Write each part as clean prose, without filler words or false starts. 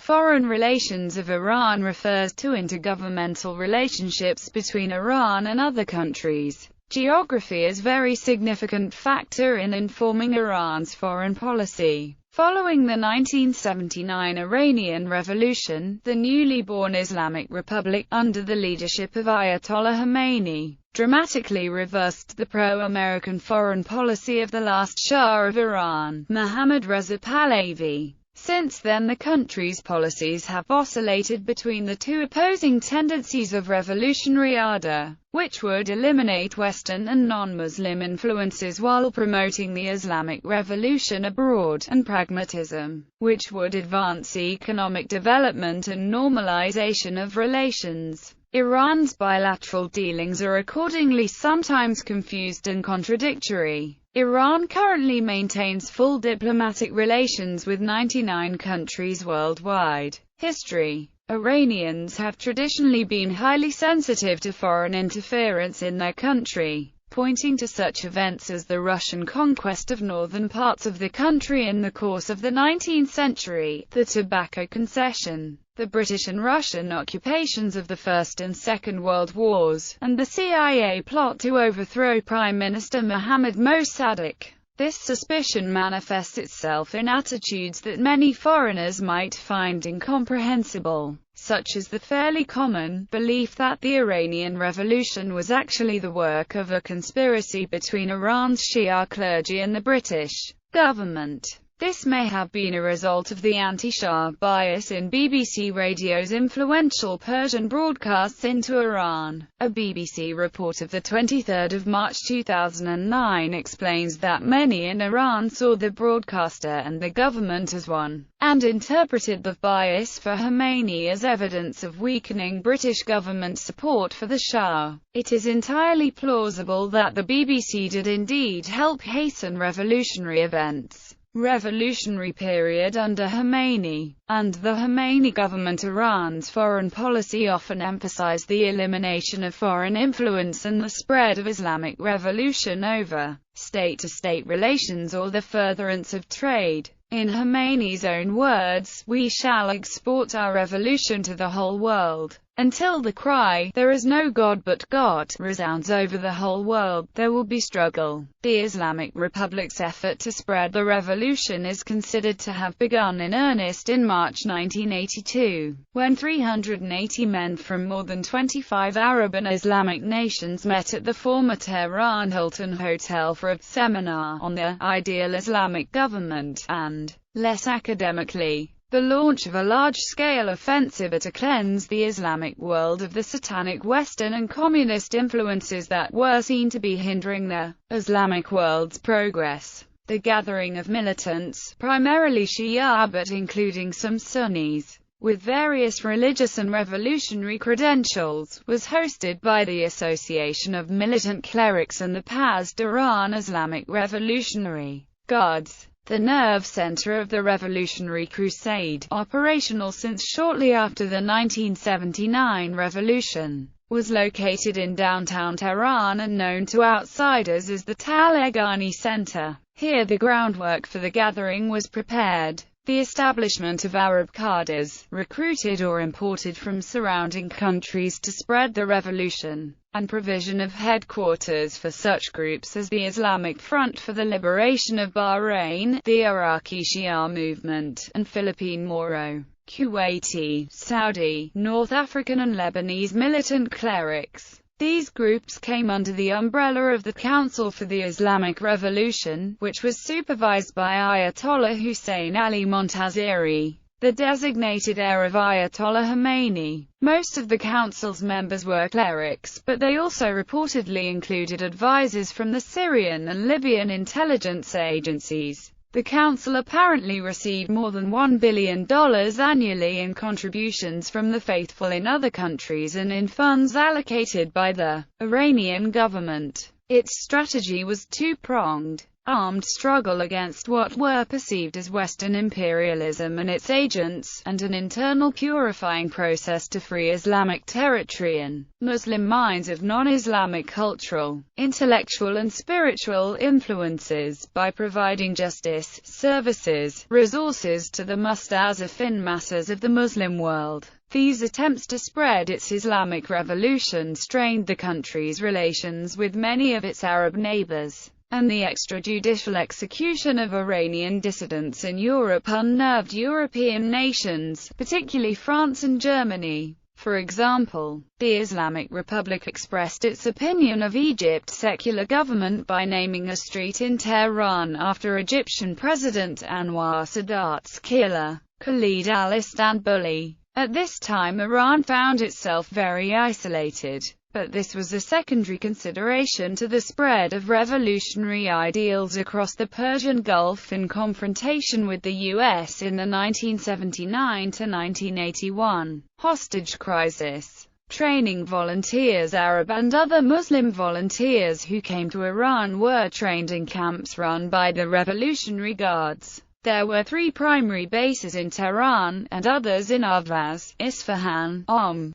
Foreign relations of Iran refers to intergovernmental relationships between Iran and other countries. Geography is a very significant factor in informing Iran's foreign policy. Following the 1979 Iranian Revolution, the newly born Islamic Republic, under the leadership of Ayatollah Khomeini, dramatically reversed the pro-American foreign policy of the last Shah of Iran, Mohammad Reza Pahlavi. Since then the country's policies have oscillated between the two opposing tendencies of revolutionary ardor, which would eliminate Western and non-Muslim influences while promoting the Islamic revolution abroad, and pragmatism, which would advance economic development and normalization of relations. Iran's bilateral dealings are accordingly sometimes confused and contradictory. Iran currently maintains full diplomatic relations with 99 countries worldwide. History. Iranians have traditionally been highly sensitive to foreign interference in their country, pointing to such events as the Russian conquest of northern parts of the country in the course of the 19th century, the tobacco concession, the British and Russian occupations of the First and Second World Wars, and the CIA plot to overthrow Prime Minister Mohammad Mossadegh. This suspicion manifests itself in attitudes that many foreigners might find incomprehensible, such as the fairly common belief that the Iranian Revolution was actually the work of a conspiracy between Iran's Shia clergy and the British government. This may have been a result of the anti-Shah bias in BBC Radio's influential Persian broadcasts into Iran. A BBC report of 23 March 2009 explains that many in Iran saw the broadcaster and the government as one, and interpreted the bias for Khomeini as evidence of weakening British government support for the Shah. It is entirely plausible that the BBC did indeed help hasten revolutionary events. Revolutionary period under Khomeini. Under the Khomeini government, Iran's foreign policy often emphasized the elimination of foreign influence and the spread of Islamic revolution over state-to-state relations or the furtherance of trade. In Khomeini's own words, "We shall export our revolution to the whole world. Until the cry, 'There is no God but God,' resounds over the whole world, there will be struggle." The Islamic Republic's effort to spread the revolution is considered to have begun in earnest in March 1982, when 380 men from more than 25 Arab and Islamic nations met at the former Tehran Hilton Hotel for a seminar on the ideal Islamic government, and, less academically, the launch of a large-scale offensive to cleanse the Islamic world of the satanic Western and communist influences that were seen to be hindering the Islamic world's progress. The gathering of militants, primarily Shia but including some Sunnis, with various religious and revolutionary credentials, was hosted by the Association of Militant Clerics and the PASD Iran Islamic Revolutionary Guards, the nerve center of the Revolutionary Crusade, operational since shortly after the 1979 revolution, was located in downtown Tehran and known to outsiders as the Taleghani Center. Here the groundwork for the gathering was prepared. The establishment of Arab cadres, recruited or imported from surrounding countries to spread the revolution, and provision of headquarters for such groups as the Islamic Front for the Liberation of Bahrain, the Iraqi Shia movement, and Philippine Moro, Kuwaiti, Saudi, North African and Lebanese militant clerics. These groups came under the umbrella of the Council for the Islamic Revolution, which was supervised by Ayatollah Hussein Ali Montazeri, the designated heir of Ayatollah Khomeini. Most of the council's members were clerics, but they also reportedly included advisors from the Syrian and Libyan intelligence agencies. The council apparently received more than $1 billion annually in contributions from the faithful in other countries and in funds allocated by the Iranian government. Its strategy was two-pronged. armed struggle against what were perceived as Western imperialism and its agents, and an internal purifying process to free Islamic territory and Muslim minds of non-Islamic cultural, intellectual and spiritual influences, by providing justice, services, resources to the mustazafin masses of the Muslim world. These attempts to spread its Islamic revolution strained the country's relations with many of its Arab neighbors, and the extrajudicial execution of Iranian dissidents in Europe unnerved European nations, particularly France and Germany. For example, the Islamic Republic expressed its opinion of Egypt's secular government by naming a street in Tehran after Egyptian President Anwar Sadat's killer, Khalid al-Istanbuli. At this time Iran found itself very isolated, but this was a secondary consideration to the spread of revolutionary ideals across the Persian Gulf in confrontation with the U.S. in the 1979–1981 hostage crisis. Training volunteers, Arab and other Muslim volunteers who came to Iran were trained in camps run by the Revolutionary Guards. There were 3 primary bases in Tehran, and others in Ahvaz, Isfahan,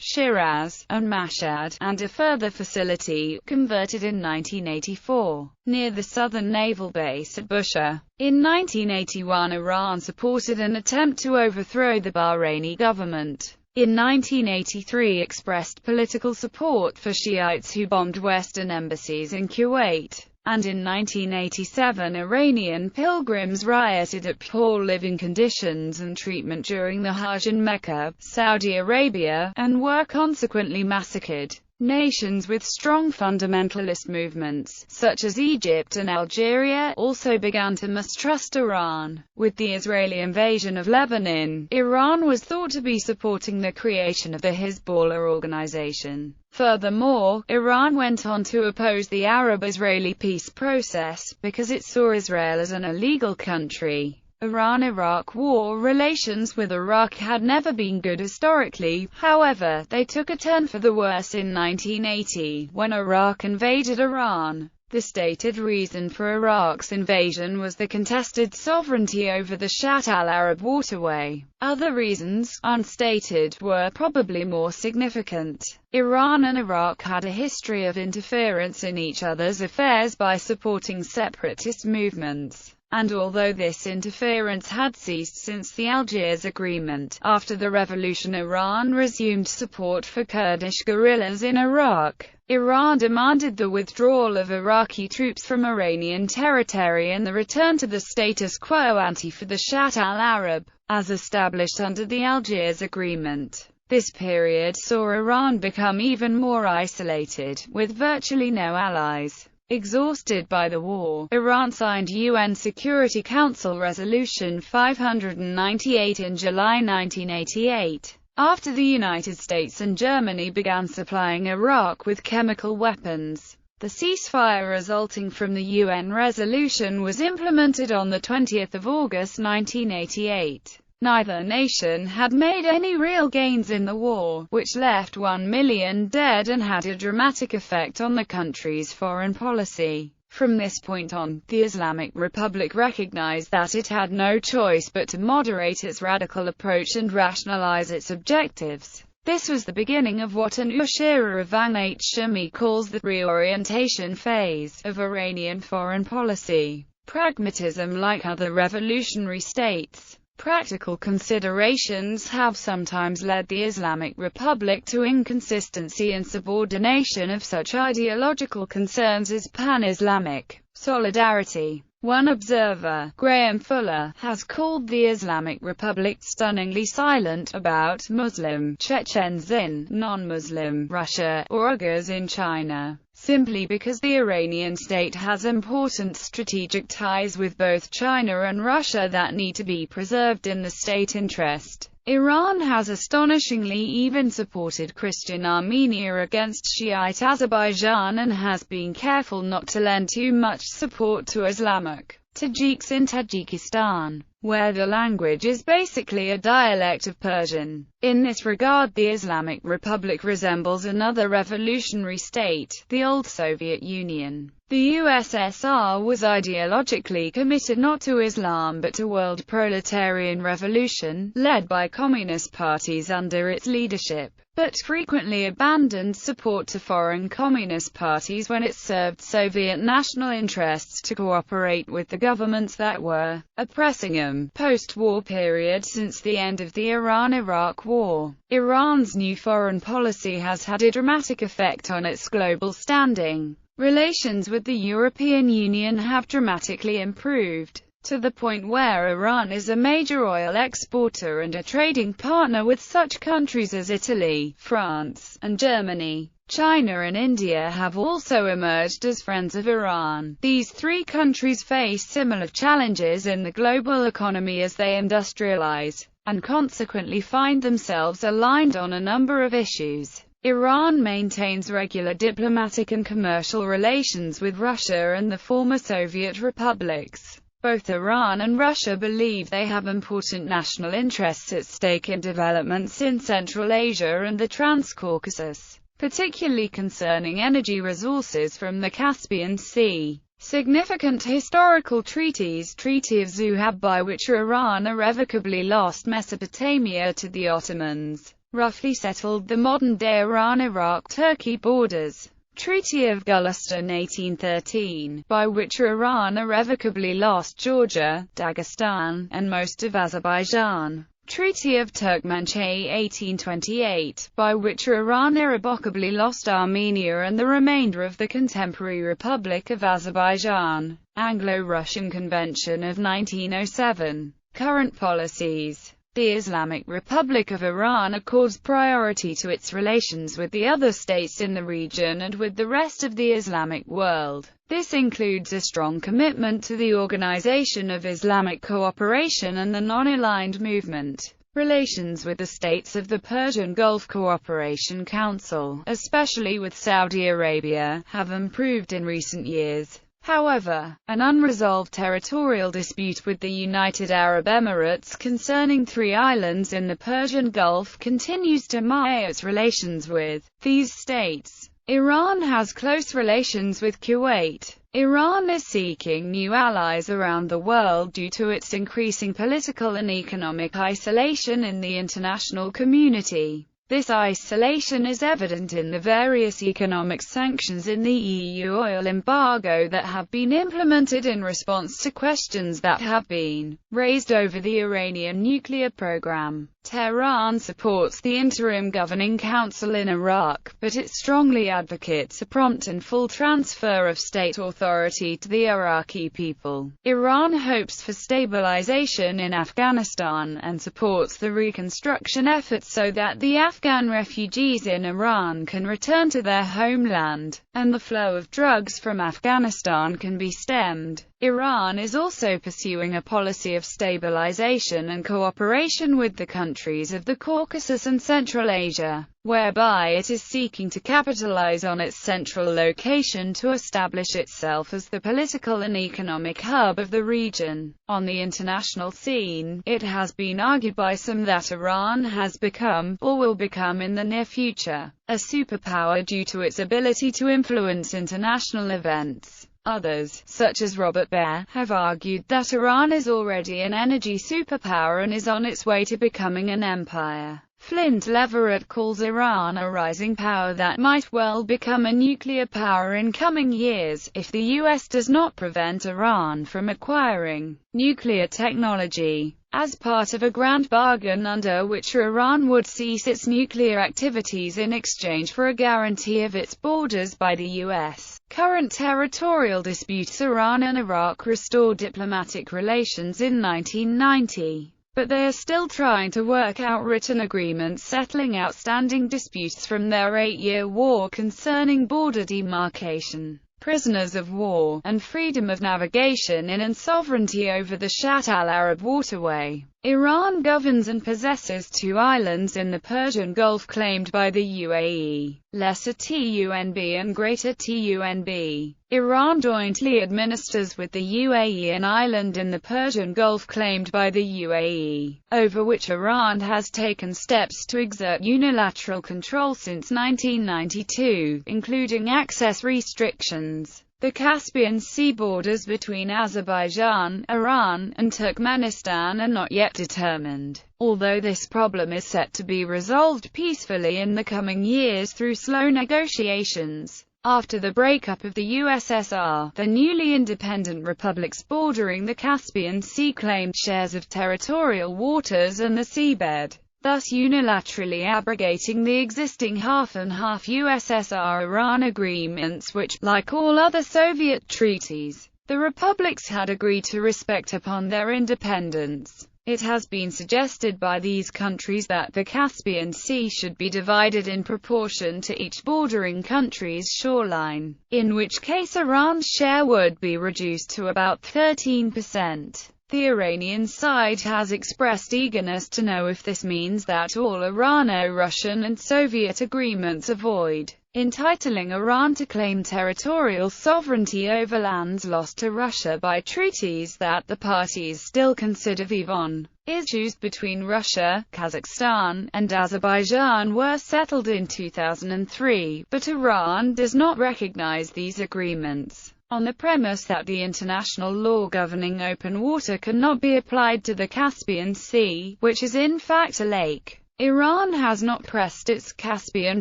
Shiraz, and Mashhad, and a further facility, converted in 1984, near the southern naval base at Bushehr. In 1981 Iran supported an attempt to overthrow the Bahraini government. In 1983 expressed political support for Shiites who bombed Western embassies in Kuwait. And in 1987 Iranian pilgrims rioted at poor living conditions and treatment during the Hajj in Mecca, Saudi Arabia, and were consequently massacred. Nations with strong fundamentalist movements, such as Egypt and Algeria, also began to mistrust Iran. With the Israeli invasion of Lebanon, Iran was thought to be supporting the creation of the Hezbollah organization. Furthermore, Iran went on to oppose the Arab-Israeli peace process, because it saw Israel as an illegal country. Iran-Iraq war relations with Iraq had never been good historically, however, they took a turn for the worse in 1980, when Iraq invaded Iran. The stated reason for Iraq's invasion was the contested sovereignty over the Shatt al-Arab waterway. Other reasons, unstated, were probably more significant. Iran and Iraq had a history of interference in each other's affairs by supporting separatist movements. And although this interference had ceased since the Algiers Agreement, after the revolution Iran resumed support for Kurdish guerrillas in Iraq. Iran demanded the withdrawal of Iraqi troops from Iranian territory and the return to the status quo ante for the Shatt al-Arab, as established under the Algiers Agreement. This period saw Iran become even more isolated, with virtually no allies. Exhausted by the war, Iran signed UN Security Council Resolution 598 in July 1988. After the United States and Germany began supplying Iraq with chemical weapons, the ceasefire resulting from the UN resolution was implemented on 20 August 1988. Neither nation had made any real gains in the war, which left 1 million dead and had a dramatic effect on the country's foreign policy. From this point on, the Islamic Republic recognized that it had no choice but to moderate its radical approach and rationalize its objectives. This was the beginning of what Anushirah Van Shami calls the reorientation phase of Iranian foreign policy. Pragmatism, like other revolutionary states, practical considerations have sometimes led the Islamic Republic to inconsistency and subordination of such ideological concerns as pan-Islamic solidarity. One observer, Graham Fuller, has called the Islamic Republic stunningly silent about Muslim Chechens in non-Muslim Russia, or Uyghurs in China, simply because the Iranian state has important strategic ties with both China and Russia that need to be preserved in the state interest. Iran has astonishingly even supported Christian Armenia against Shiite Azerbaijan and has been careful not to lend too much support to Islamic Tajiks in Tajikistan. where the language is basically a dialect of Persian. In this regard, the Islamic Republic resembles another revolutionary state, the old Soviet Union. The USSR was ideologically committed not to Islam but to world proletarian revolution, led by communist parties under its leadership, but frequently abandoned support to foreign communist parties when it served Soviet national interests to cooperate with the governments that were oppressing them. Post-war period. Since the end of the Iran-Iraq War, Iran's new foreign policy has had a dramatic effect on its global standing. Relations with the European Union have dramatically improved, to the point where Iran is a major oil exporter and a trading partner with such countries as Italy, France, and Germany. China and India have also emerged as friends of Iran. These three countries face similar challenges in the global economy as they industrialize, and consequently find themselves aligned on a number of issues. Iran maintains regular diplomatic and commercial relations with Russia and the former Soviet republics. Both Iran and Russia believe they have important national interests at stake in developments in Central Asia and the Transcaucasus, particularly concerning energy resources from the Caspian Sea. Significant historical treaties: Treaty of Zuhab, by which Iran irrevocably lost Mesopotamia to the Ottomans, roughly settled the modern-day Iran-Iraq-Turkey borders. Treaty of Gulistan 1813, by which Iran irrevocably lost Georgia, Dagestan, and most of Azerbaijan. Treaty of Turkmenchay 1828, by which Iran irrevocably lost Armenia and the remainder of the contemporary Republic of Azerbaijan. Anglo-Russian Convention of 1907. Current policies. The Islamic Republic of Iran accords priority to its relations with the other states in the region and with the rest of the Islamic world. This includes a strong commitment to the Organization of Islamic Cooperation and the Non-Aligned Movement. Relations with the states of the Persian Gulf Cooperation Council, especially with Saudi Arabia, have improved in recent years. However, an unresolved territorial dispute with the United Arab Emirates concerning 3 islands in the Persian Gulf continues to mar its relations with these states. Iran has close relations with Kuwait. Iran is seeking new allies around the world due to its increasing political and economic isolation in the international community. This isolation is evident in the various economic sanctions in the EU oil embargo that have been implemented in response to questions that have been raised over the Iranian nuclear program. Tehran supports the interim governing council in Iraq, but it strongly advocates a prompt and full transfer of state authority to the Iraqi people. Iran hopes for stabilization in Afghanistan and supports the reconstruction efforts so that the Afghan refugees in Iran can return to their homeland, and the flow of drugs from Afghanistan can be stemmed. Iran is also pursuing a policy of stabilization and cooperation with the countries of the Caucasus and Central Asia, whereby it is seeking to capitalize on its central location to establish itself as the political and economic hub of the region. On the international scene, it has been argued by some that Iran has become, or will become in the near future, a superpower due to its ability to influence international events. Others, such as Robert Baer, have argued that Iran is already an energy superpower and is on its way to becoming an empire. Flint Leverett calls Iran a rising power that might well become a nuclear power in coming years, if the US does not prevent Iran from acquiring nuclear technology. As part of a grand bargain under which Iran would cease its nuclear activities in exchange for a guarantee of its borders by the US. Current territorial disputes: Iran and Iraq restored diplomatic relations in 1990. But they are still trying to work out written agreements settling outstanding disputes from their 8-year war concerning border demarcation, prisoners of war, and freedom of navigation in and sovereignty over the Shatt al-Arab waterway. Iran governs and possesses two islands in the Persian Gulf claimed by the UAE, Lesser Tunb and Greater Tunb. Iran jointly administers with the UAE an island in the Persian Gulf claimed by the UAE, over which Iran has taken steps to exert unilateral control since 1992, including access restrictions. The Caspian Sea borders between Azerbaijan, Iran, and Turkmenistan are not yet determined, although this problem is set to be resolved peacefully in the coming years through slow negotiations. After the breakup of the USSR, the newly independent republics bordering the Caspian Sea claimed shares of territorial waters and the seabed, thus unilaterally abrogating the existing half-and-half USSR-Iran agreements which, like all other Soviet treaties, the republics had agreed to respect upon their independence. It has been suggested by these countries that the Caspian Sea should be divided in proportion to each bordering country's shoreline, in which case Iran's share would be reduced to about 13%. The Iranian side has expressed eagerness to know if this means that all Irano-Russian and Soviet agreements are void, entitling Iran to claim territorial sovereignty over lands lost to Russia by treaties that the parties still consider vive. Issues between Russia, Kazakhstan, and Azerbaijan were settled in 2003, but Iran does not recognize these agreements, on the premise that the international law governing open water cannot be applied to the Caspian Sea, which is in fact a lake. Iran has not pressed its Caspian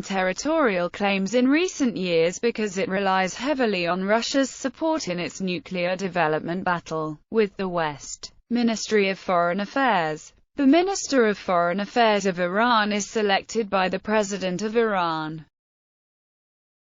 territorial claims in recent years because it relies heavily on Russia's support in its nuclear development battle with the West. Ministry of Foreign Affairs. The Minister of Foreign Affairs of Iran is selected by the President of Iran.